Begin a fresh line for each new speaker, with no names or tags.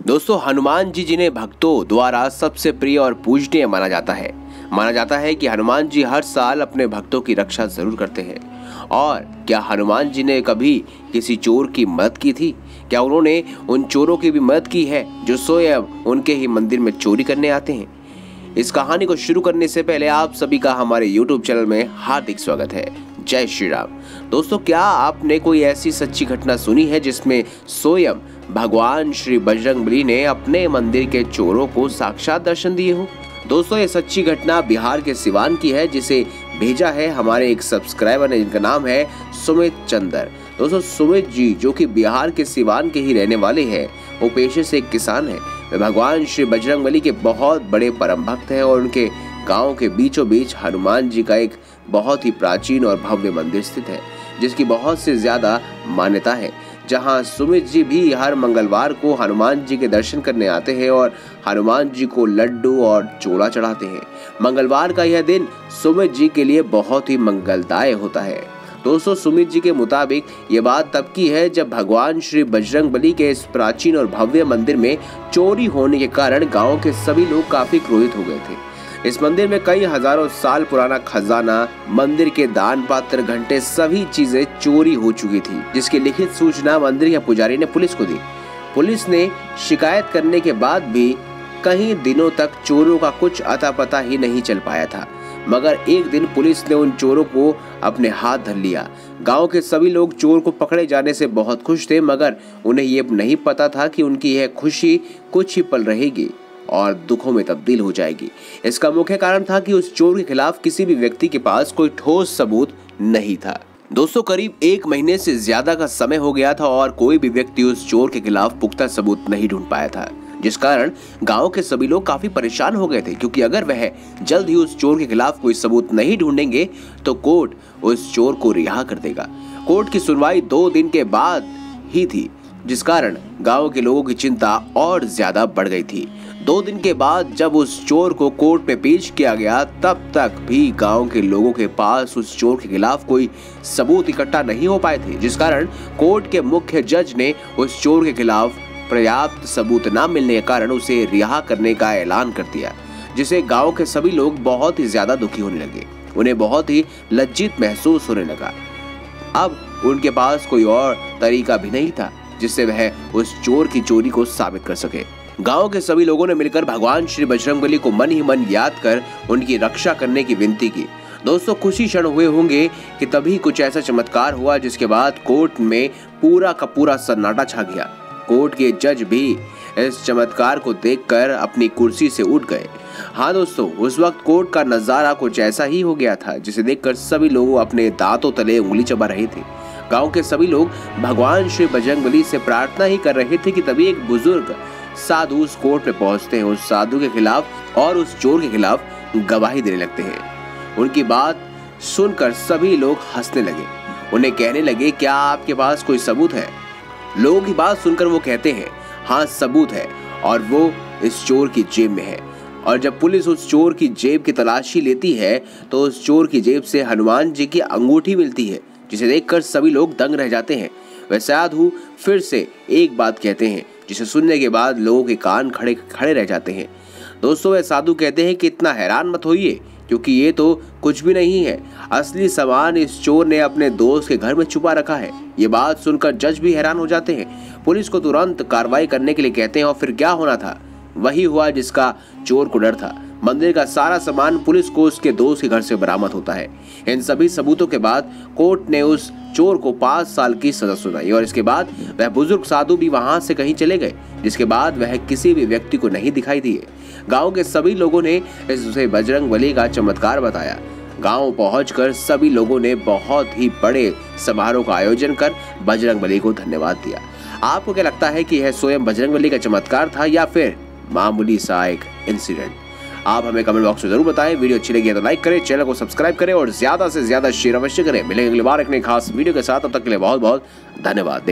दोस्तों, हनुमान जी जिन्हें भक्तों द्वारा सबसे प्रिय और पूजनीय माना जाता है कि हनुमान जी हर साल अपने भक्तों की रक्षा जरूर करते हैं। और क्या हनुमान जी ने कभी किसी चोर की मदद की थी? क्या उन्होंने उन चोरों की भी मदद की है जो स्वयं उनके ही मंदिर में चोरी करने आते हैं? इस कहानी को शुरू करने से पहले आप सभी का हमारे YouTube चैनल में हार्दिक स्वागत है। जय श्री राम। दोस्तों, क्या आपने कोई ऐसी सच्ची घटना सुनी है जिसमें स्वयं भगवान श्री बजरंगबली ने अपने मंदिर के चोरों को साक्षात दर्शन दिए हो? दोस्तों, ये सच्ची घटना बिहार के सिवान की है, जिसे भेजा है हमारे एक सब्सक्राइबर ने, जिनका नाम है सुमित चंदर। दोस्तों, सुमित जी जो कि बिहार के सिवान के ही रहने वाले हैं, वो पेशे से एक किसान है। वे भगवान श्री बजरंगबली के बहुत बड़े परम भक्त हैं और उनके गांव के बीचों बीच हनुमान जी का एक बहुत ही प्राचीन और भव्य मंदिर स्थित है, जिसकी बहुत से ज्यादा मान्यता है। जहां सुमित जी भी हर मंगलवार को हनुमान जी के दर्शन करने आते हैं और हनुमान जी को लड्डू और चोला चढ़ाते हैं। मंगलवार का यह दिन सुमित जी के लिए बहुत ही मंगलदायक होता है। दोस्तों, सुमित जी के मुताबिक ये बात तब की है जब भगवान श्री बजरंगबली के इस प्राचीन और भव्य मंदिर में चोरी होने के कारण गांव के सभी लोग काफी क्रोधित हो गए थे। इस मंदिर में कई हजारों साल पुराना खजाना, मंदिर के दान पात्र, घंटे, सभी चीजें चोरी हो चुकी थी, जिसकी लिखित सूचना मंदिर के पुजारी ने पुलिस को दी। पुलिस ने शिकायत करने के बाद भी कई दिनों तक चोरों का कुछ अता पता ही नहीं चल पाया था, मगर एक दिन पुलिस ने उन चोरों को अपने हाथ धर लिया। गांव के सभी लोग चोर को पकड़े जाने से बहुत खुश थे, मगर उन्हें ये नहीं पता था कि उनकी यह खुशी कुछ ही पल रहेगी और दुखों में तब्दील हो जाएगी। इसका मुख्य कारण था कि उस चोर के खिलाफ किसी भी व्यक्ति के पास कोई ठोस सबूत नहीं था। दोस्तों, करीब 1 महीने से ज्यादा का समय हो गया था और कोई भी व्यक्ति उस चोर के खिलाफ पुख्ता सबूत नहीं ढूंढ पाया था, जिस कारण गांव के सभी लोग काफी परेशान हो गए थे, क्योंकि अगर वह जल्द ही उस चोर के खिलाफ कोई सबूत नहीं ढूंढेंगे तो कोर्ट उस चोर को रिहा कर देगा। कोर्ट की सुनवाई 2 दिन के बाद ही थी, जिस कारण गांव के लोगों की चिंता और ज्यादा बढ़ गई थी। 2 दिन के बाद जब उस चोर को कोर्ट में पेश किया गया, तब तक भी गांव के लोगों के पास उस चोर के खिलाफ कोई सबूत इकट्ठा नहीं हो पाए थे, जिस कारण कोर्ट के मुख्य जज ने उस चोर के खिलाफ पर्याप्त सबूत न मिलने के कारण उसे रिहा करने का ऐलान कर दिया, जिसे गांव के सभी लोग बहुत ही ज्यादा दुखी होने लगे। उन्हें बहुत ही लज्जित महसूस होने लगा। अब उनके पास कोई और तरीका भी नहीं था जिससे वह उस चोर की चोरी को साबित कर सके। गांव के सभी लोगों ने मिलकर भगवान श्री बजरंगबली को मन ही मन याद कर उनकी रक्षा करने की विनती की। दोस्तों, खुशी क्षण हुए होंगे कि तभी कुछ ऐसा चमत्कार हुआ जिसके बाद कोर्ट में पूरा का पूरा सन्नाटा छा गया। कोर्ट के जज भी इस चमत्कार को देखकर अपनी कुर्सी से उठ गए। हाँ दोस्तों, उस वक्त कोर्ट का नजारा कुछ ऐसा ही हो गया था, जिसे देखकर सभी लोग अपने दांतों तले उंगली चबा रहे थे। गांव के सभी लोग भगवान श्री बजरंगबली से प्रार्थना ही कर रहे थे कि तभी एक बुजुर्ग साधु उस कोर्ट में पहुंचते हैं, उस साधु के खिलाफ और उस चोर के खिलाफ गवाही देने लगते हैं। उनकी बात सुनकर सभी लोग हंसने लगे। उन्हें कहने लगे, क्या आपके पास कोई सबूत है? लोगों की बात सुनकर वो कहते हैं, हाँ सबूत है, और वो इस चोर की जेब में है। और जब पुलिस उस चोर की जेब की तलाशी लेती है तो उस चोर की जेब से हनुमान जी की अंगूठी मिलती है, जिसे देखकर सभी लोग दंग रह जाते हैं। वह साधु फिर से एक बात कहते हैं, जिसे सुनने के बाद लोगों के कान खड़े रह जाते हैं। दोस्तों, वह साधु कहते हैं कि इतना हैरान मत होइए, क्योंकि ये तो कुछ भी नहीं है। असली सामान इस चोर ने अपने दोस्त के घर में छुपा रखा है। ये बात सुनकर जज भी हैरान हो जाते हैं। पुलिस को तुरंत कार्रवाई करने के लिए कहते हैं और फिर क्या होना था वही हुआ जिसका चोर को डर था। मंदिर का सारा सामान पुलिस को उसके दोस्त के घर से बरामद होता है। इन सभी सबूतों के बाद कोर्ट ने उस चोर को 5 साल की सजा सुनाई और इसके बाद वह बुजुर्ग साधु भी वहां से कहीं चले गए, जिसके बाद वह किसी भी व्यक्ति को नहीं दिखाई दिए। गांव के सभी लोगों ने इसे बजरंगबली का चमत्कार बताया। गांव पहुंचकर सभी लोगों ने बहुत ही बड़े समारोह का आयोजन कर बजरंगबली को धन्यवाद दिया। आपको क्या लगता है कि यह स्वयं बजरंगबली का चमत्कार था या फिर मामूली सा एक इंसिडेंट? आप हमें कमेंट बॉक्स में जरूर बताएं। वीडियो अच्छी लगी तो लाइक करें, चैनल को सब्सक्राइब करें और ज्यादा से ज्यादा शेयर अवश्य करें। मिलेंगे अगली बार एक नई खास वीडियो के साथ, तब तक के लिए बहुत बहुत धन्यवाद।